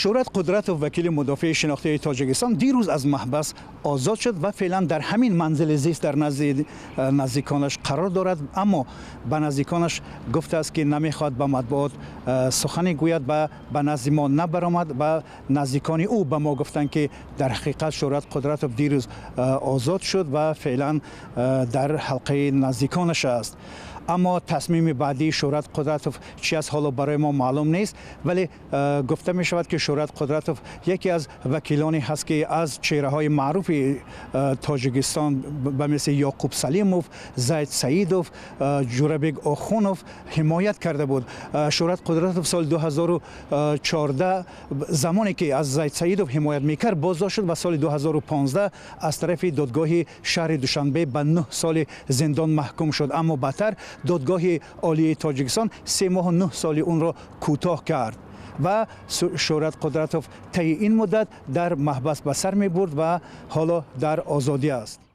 شهرت قدرتوف وکیل مدافع شناخته تاجیکستان دیروز از محبس آزاد شد و فعلا در همین منزل زیست در نزدیکانش قرار دارد، اما به نزدیکانش گفته است که نمیخواد به مطبوعات سخنی گوید و به نزد ما نبرآمد و نزدیکان او به ما گفتند که در حقیقت شهرت قدرتوف دیروز آزاد شد و فعلا در حلقه نزدیکانش است. اما تصمیم بعدی شهرت قدرتوف چی است حالا برای ما معلوم نیست، ولی گفته می شود که شهرت قدرتوف یکی از وکیلانی هست که از چهره های معروف تاجیکستان به مثل یعقوب سلیموف، زید سعیدوف، جوربک آخونوف حمایت کرده بود. شهرت قدرتوف سال 2014 زمانی که از زید سعیدوف حمایت میکرد بازداشت شد و سال 2015 از طرف دادگاه شهر دوشنبه به 9 سال زندان محکوم شد، اما بعدتر دادگاه عالی تاجیکستان 3 ماه و 9 سال اون را کوتاه کرد و شهرت قدرتوف طی این مدت در محبس به سر می برد و حالا در آزادی است.